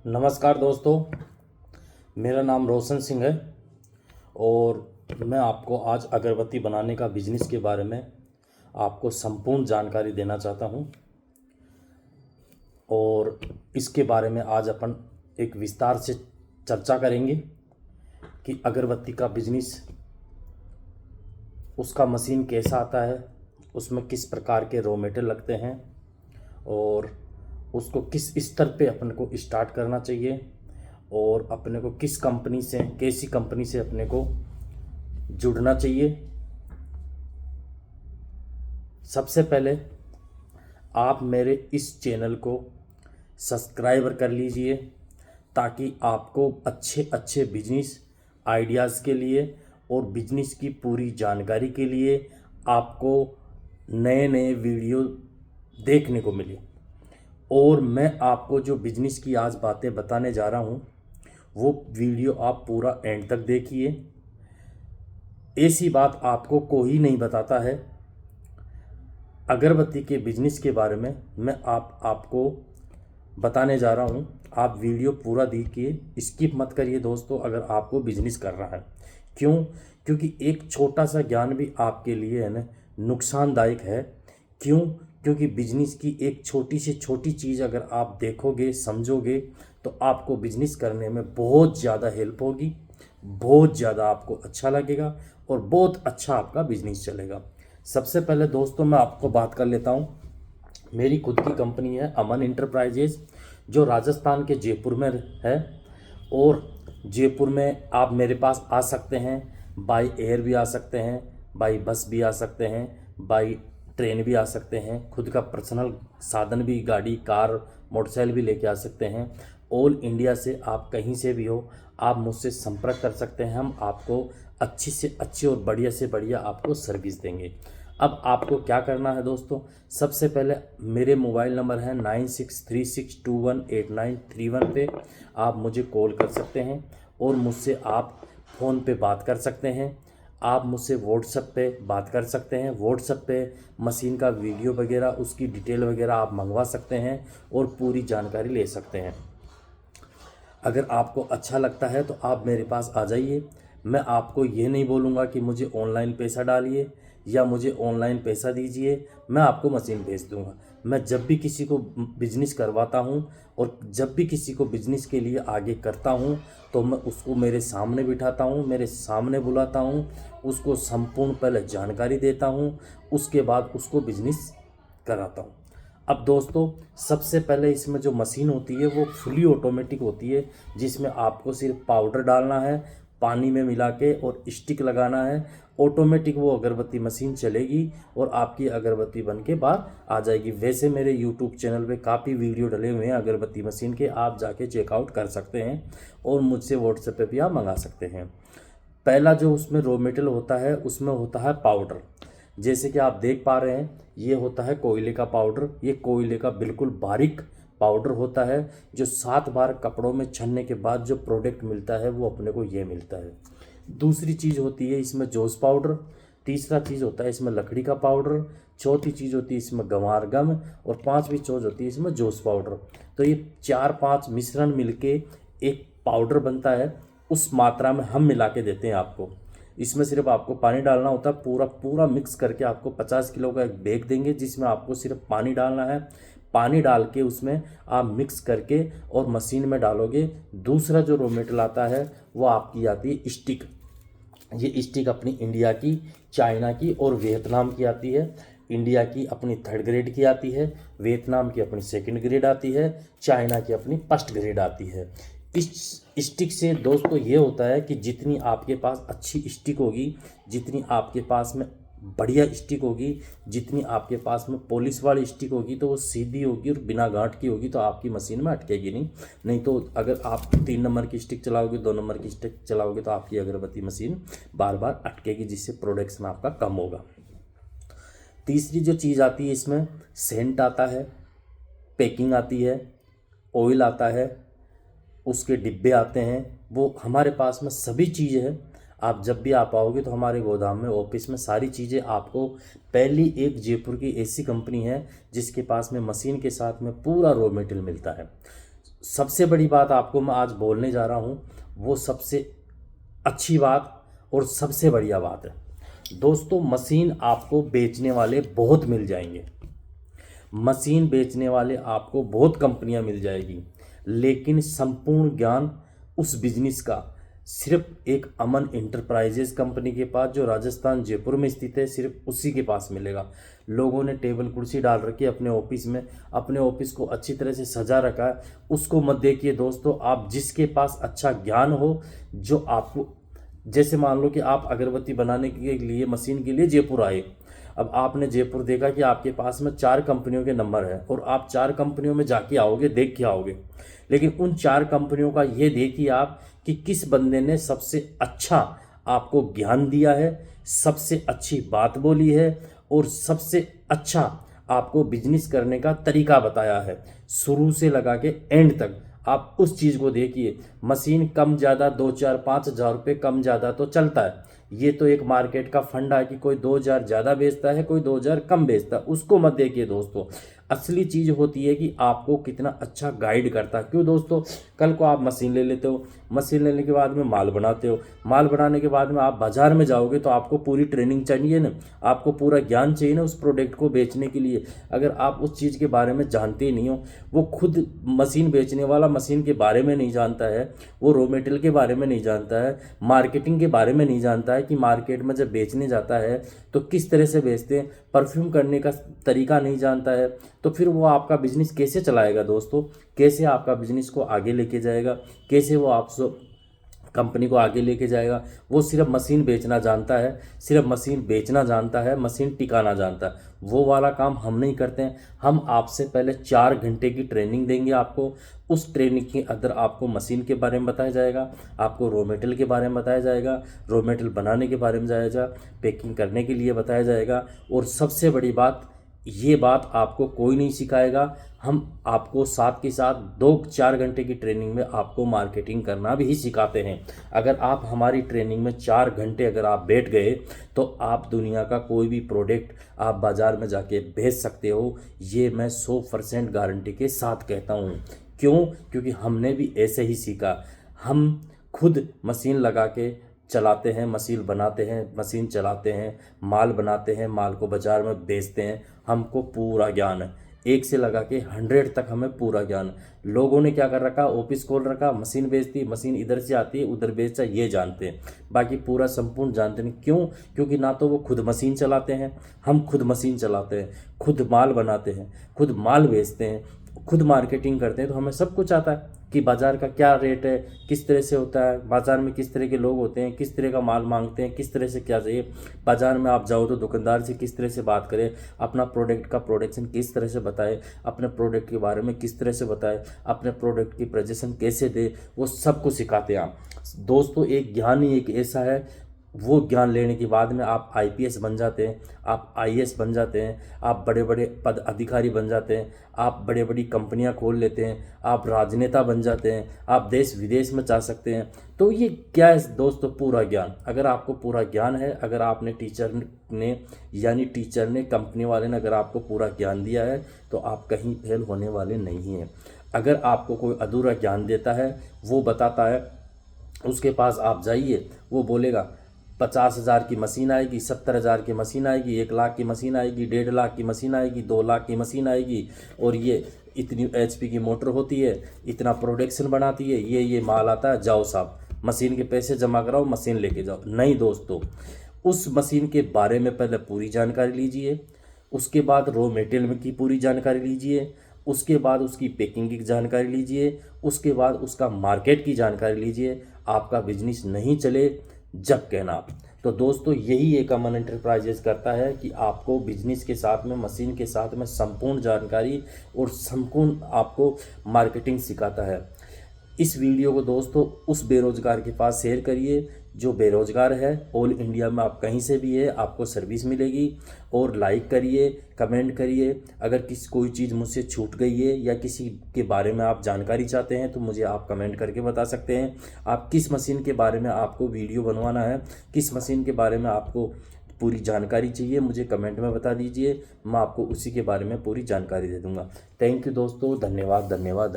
नमस्कार दोस्तों, मेरा नाम रोशन सिंह है और मैं आपको आज अगरबत्ती बनाने का बिजनेस के बारे में आपको संपूर्ण जानकारी देना चाहता हूं। और इसके बारे में आज अपन एक विस्तार से चर्चा करेंगे कि अगरबत्ती का बिजनेस, उसका मशीन कैसा आता है, उसमें किस प्रकार के रॉ मटेरियल लगते हैं और उसको किस स्तर पे अपन को स्टार्ट करना चाहिए और अपने को किस कंपनी से, कैसी कंपनी से अपने को जुड़ना चाहिए। सबसे पहले आप मेरे इस चैनल को सब्सक्राइबर कर लीजिए ताकि आपको अच्छे अच्छे बिजनेस आइडियाज़ के लिए और बिजनेस की पूरी जानकारी के लिए आपको नए नए वीडियो देखने को मिले। और मैं आपको जो बिजनेस की आज बातें बताने जा रहा हूँ वो वीडियो आप पूरा एंड तक देखिए। ऐसी बात आपको कोई नहीं बताता है। अगरबत्ती के बिजनेस के बारे में मैं आपको बताने जा रहा हूँ। आप वीडियो पूरा देखिए, स्किप मत करिए दोस्तों अगर आपको बिजनेस करना है। क्यों? क्योंकि एक छोटा सा ज्ञान भी आपके लिए है ना नुकसानदायक है। क्यों? क्योंकि बिजनेस की एक छोटी से छोटी चीज़ अगर आप देखोगे, समझोगे तो आपको बिजनेस करने में बहुत ज़्यादा हेल्प होगी, बहुत ज़्यादा आपको अच्छा लगेगा और बहुत अच्छा आपका बिजनेस चलेगा। सबसे पहले दोस्तों मैं आपको बात कर लेता हूँ। मेरी खुद की कंपनी है अमन इंटरप्राइजेज, जो राजस्थान के जयपुर में है। और जयपुर में आप मेरे पास आ सकते हैं, बाई एयर भी आ सकते हैं, बाई बस भी आ सकते हैं, बाई ट्रेन भी आ सकते हैं, खुद का पर्सनल साधन भी, गाड़ी, कार, मोटरसाइकिल भी लेके आ सकते हैं। ऑल इंडिया से आप कहीं से भी हो, आप मुझसे संपर्क कर सकते हैं। हम आपको अच्छी से अच्छी और बढ़िया से बढ़िया आपको सर्विस देंगे। अब आपको क्या करना है दोस्तों, सबसे पहले मेरे मोबाइल नंबर है 9636218931 पे आप मुझे कॉल कर सकते हैं और मुझसे आप फ़ोन पे बात कर सकते हैं। आप मुझसे व्हाट्सएप पे बात कर सकते हैं। व्हाट्सएप पे मशीन का वीडियो वगैरह, उसकी डिटेल वगैरह आप मंगवा सकते हैं और पूरी जानकारी ले सकते हैं। अगर आपको अच्छा लगता है तो आप मेरे पास आ जाइए। मैं आपको ये नहीं बोलूँगा कि मुझे ऑनलाइन पैसा डालिए या मुझे ऑनलाइन पैसा दीजिए, मैं आपको मशीन भेज दूँगा। मैं जब भी किसी को बिजनेस करवाता हूँ और जब भी किसी को बिजनेस के लिए आगे करता हूँ तो मैं उसको मेरे सामने बिठाता हूँ, मेरे सामने बुलाता हूँ, उसको संपूर्ण पहले जानकारी देता हूँ, उसके बाद उसको बिजनेस कराता हूँ। अब दोस्तों सबसे पहले इसमें जो मशीन होती है वो फुली ऑटोमेटिक होती है, जिसमें आपको सिर्फ पाउडर डालना है, पानी में मिला के और स्टिक लगाना है। ऑटोमेटिक वो अगरबत्ती मशीन चलेगी और आपकी अगरबत्ती बन के बाहर आ जाएगी। वैसे मेरे यूट्यूब चैनल पे काफ़ी वीडियो डले हुए हैं अगरबत्ती मशीन के, आप जाके चेकआउट कर सकते हैं और मुझसे व्हाट्सएप पे भी आप मंगा सकते हैं। पहला जो उसमें रॉ मटेरियल होता है उसमें होता है पाउडर। जैसे कि आप देख पा रहे हैं ये होता है कोयले का पाउडर। ये कोयले का बिल्कुल बारीक पाउडर होता है जो 7 बार कपड़ों में छनने के बाद जो प्रोडक्ट मिलता है वो अपने को ये मिलता है। दूसरी चीज़ होती है इसमें जोस पाउडर। तीसरा चीज़ होता है इसमें लकड़ी का पाउडर। चौथी चीज़ होती है इसमें गंवार गम और पांचवी चीज़ होती है इसमें जोस पाउडर। तो ये 4-5 मिश्रण मिलके एक पाउडर बनता है। उस मात्रा में हम मिला के देते हैं आपको। इसमें सिर्फ आपको पानी डालना होता है, पूरा पूरा मिक्स करके आपको 50 किलो का एक बैग देंगे जिसमें आपको सिर्फ पानी डालना है। पानी डाल के उसमें आप मिक्स करके और मशीन में डालोगे। दूसरा जो रॉ मटेरियल आता है वो आपकी आती है स्टिक। ये स्टिक अपनी इंडिया की, चाइना की और वियतनाम की आती है। इंडिया की अपनी 3rd ग्रेड की आती है, वियतनाम की अपनी 2nd ग्रेड आती है, चाइना की अपनी 1st ग्रेड आती है। इस स्टिक से दोस्तों ये होता है कि जितनी आपके पास अच्छी स्टिक होगी, जितनी आपके पास में बढ़िया स्टिक होगी, जितनी आपके पास में पॉलिश वाली स्टिक होगी तो वो सीधी होगी और बिना गांठ की होगी तो आपकी मशीन में अटकेगी नहीं तो अगर आप 3 नंबर की स्टिक चलाओगे, 2 नंबर की स्टिक चलाओगे तो आपकी अगरबत्ती मशीन बार बार अटकेगी, जिससे प्रोडक्शन आपका कम होगा। तीसरी जो चीज़ आती है इसमें सेंट आता है, पैकिंग आती है, ऑयल आता है, उसके डिब्बे आते हैं। वो हमारे पास में सभी चीज़ें हैं। आप जब भी आप आओगे तो हमारे गोदाम में, ऑफिस में सारी चीज़ें आपको, पहली एक जयपुर की ऐसी कंपनी है जिसके पास में मशीन के साथ में पूरा रॉ मटेरियल मिलता है। सबसे बड़ी बात आपको मैं आज बोलने जा रहा हूँ, वो सबसे अच्छी बात और सबसे बढ़िया बात है। दोस्तों, मशीन आपको बेचने वाले बहुत मिल जाएंगे, मशीन बेचने वाले आपको बहुत कंपनियां मिल जाएगी, लेकिन संपूर्ण ज्ञान उस बिजनेस का सिर्फ एक अमन इंटरप्राइजेज कंपनी के पास, जो राजस्थान जयपुर में स्थित है, सिर्फ उसी के पास मिलेगा। लोगों ने टेबल कुर्सी डाल रखी है अपने ऑफिस में, अपने ऑफिस को अच्छी तरह से सजा रखा है, उसको मत देखिए दोस्तों। आप जिसके पास अच्छा ज्ञान हो, जो आपको, जैसे मान लो कि आप अगरबत्ती बनाने के लिए मशीन के लिए जयपुर आए। अब आपने जयपुर देखा कि आपके पास में 4 कंपनियों के नंबर है और आप 4 कंपनियों में जाके आओगे, देख के आओगे, लेकिन उन 4 कंपनियों का ये देखिए आप कि किस बंदे ने सबसे अच्छा आपको ज्ञान दिया है, सबसे अच्छी बात बोली है और सबसे अच्छा आपको बिजनेस करने का तरीका बताया है, शुरू से लगा के एंड तक। आप उस चीज़ को देखिए। मशीन कम ज़्यादा 2-4-5 हज़ार रुपये कम ज़्यादा तो चलता है, ये तो एक मार्केट का फंडा है कि कोई 2 हज़ार ज़्यादा बेचता है, कोई 2 हज़ार कम बेचता है, उसको मत देखिए दोस्तों। असली चीज़ होती है कि आपको कितना अच्छा गाइड करता है। क्यों दोस्तों, कल को आप मशीन ले लेते हो, मशीन लेने के बाद में माल बनाते हो, माल बनाने के बाद में आप बाज़ार में जाओगे तो आपको पूरी ट्रेनिंग चाहिए ना, आपको पूरा ज्ञान चाहिए ना उस प्रोडक्ट को बेचने के लिए। अगर आप उस चीज़ के बारे में जानते ही नहीं हो, वो खुद मशीन बेचने वाला मशीन के बारे में नहीं जानता है, वो रॉ मटेरियल के बारे में नहीं जानता है, मार्केटिंग के बारे में नहीं जानता है कि मार्केट में जब बेचने जाता है तो किस तरह से बेचते हैं, परफ्यूम करने का तरीका नहीं जानता है, तो फिर वो आपका बिजनेस कैसे चलाएगा दोस्तों, कैसे आपका बिजनेस को आगे लेके जाएगा, कैसे वो आप कंपनी को आगे लेके जाएगा। वो सिर्फ मशीन बेचना जानता है, सिर्फ मशीन बेचना जानता है, मशीन टिकाना जानता है। वो वाला काम हम नहीं करते हैं। हम आपसे पहले 4 घंटे की ट्रेनिंग देंगे आपको। उस ट्रेनिंग के अंदर आपको मशीन के बारे में बताया जाएगा, आपको रॉ मटेरियल के बारे में बताया जाएगा, रॉ मटेरियल बनाने के बारे में बताया जाएगा, पैकिंग करने के लिए बताया जाएगा, और सबसे बड़ी बात, ये बात आपको कोई नहीं सिखाएगा। हम आपको साथ के साथ 2-4 घंटे की ट्रेनिंग में आपको मार्केटिंग करना भी सिखाते हैं। अगर आप हमारी ट्रेनिंग में 4 घंटे अगर आप बैठ गए तो आप दुनिया का कोई भी प्रोडक्ट आप बाज़ार में जाके बेच सकते हो। ये मैं 100% गारंटी के साथ कहता हूँ। क्यों? क्योंकि हमने भी ऐसे ही सीखा। हम खुद मशीन लगा के चलाते हैं, मशीन बनाते हैं, मशीन चलाते हैं, माल बनाते हैं, माल को बाज़ार में बेचते हैं। हमको पूरा ज्ञान है, 1 से लगा के 100 तक हमें पूरा ज्ञान। लोगों ने क्या कर रखा, ऑफिस खोल रखा, मशीन बेचती, मशीन इधर से आती है उधर बेचता, ये जानते हैं, बाकी पूरा संपूर्ण जानते नहीं। क्यों? क्योंकि ना तो वो खुद मशीन चलाते हैं, हम खुद मशीन चलाते हैं, खुद माल बनाते हैं, खुद माल बेचते हैं, खुद मार्केटिंग करते हैं, तो हमें सब कुछ आता है कि बाज़ार का क्या रेट है, किस तरह से होता है, बाज़ार में किस तरह के लोग होते हैं, किस तरह का माल मांगते हैं, किस तरह से क्या चाहिए। बाज़ार में आप जाओ तो दुकानदार से किस तरह से बात करें, अपना प्रोडक्ट का प्रोडक्शन किस तरह से बताए, अपने प्रोडक्ट के बारे में किस तरह से बताए, अपने प्रोडक्ट की प्रेजेंटेशन कैसे दे, वो सब कुछ सिखाते हैं आप दोस्तों। एक ज्ञान ही एक ऐसा है, वो ज्ञान लेने के बाद में आप आईपीएस बन जाते हैं, आप आईएएस बन जाते हैं, आप बड़े बड़े पद अधिकारी बन जाते हैं, आप बड़े बड़ी कंपनियां खोल लेते हैं, आप राजनेता बन जाते हैं, आप देश विदेश में जा सकते हैं। तो ये क्या है दोस्तों, पूरा ज्ञान। अगर आपको पूरा ज्ञान है, अगर आपने टीचर ने कंपनी वाले ने अगर आपको पूरा ज्ञान दिया है, तो आप कहीं फेल होने वाले नहीं हैं। अगर आपको कोई अधूरा ज्ञान देता है, वो बताता है, उसके पास आप जाइए, वो बोलेगा 50,000 की मशीन आएगी, 70,000 की मशीन आएगी, 1 लाख की मशीन आएगी, 1.5 लाख की मशीन आएगी, 2 लाख की मशीन आएगी, और ये इतनी HP की मोटर होती है, इतना प्रोडक्शन बनाती है, ये माल आता है, जाओ साहब मशीन के पैसे जमा कराओ, मशीन लेके जाओ। नहीं दोस्तों, उस मशीन के बारे में पहले पूरी जानकारी लीजिए, उसके बाद रॉ मटेरियल की पूरी जानकारी लीजिए, उसके बाद उसकी पैकिंग की जानकारी लीजिए, उसके बाद उसका मार्केट की जानकारी लीजिए। आपका बिजनेस नहीं चले जब कहना आप। तो दोस्तों, यही एक अमन एंटरप्राइजेस करता है कि आपको बिजनेस के साथ में, मशीन के साथ में संपूर्ण जानकारी और संपूर्ण आपको मार्केटिंग सिखाता है। इस वीडियो को दोस्तों उस बेरोजगार के पास शेयर करिए जो बेरोजगार है। ऑल इंडिया में आप कहीं से भी है, आपको सर्विस मिलेगी। और लाइक करिए, कमेंट करिए। अगर कोई चीज़ मुझसे छूट गई है या किसी के बारे में आप जानकारी चाहते हैं तो मुझे आप कमेंट करके बता सकते हैं। आप किस मशीन के बारे में आपको वीडियो बनवाना है, किस मशीन के बारे में आपको पूरी जानकारी चाहिए, मुझे कमेंट में बता दीजिए। मैं आपको उसी के बारे में पूरी जानकारी दे दूंगा। थैंक यू दोस्तों, धन्यवाद धन्यवाद।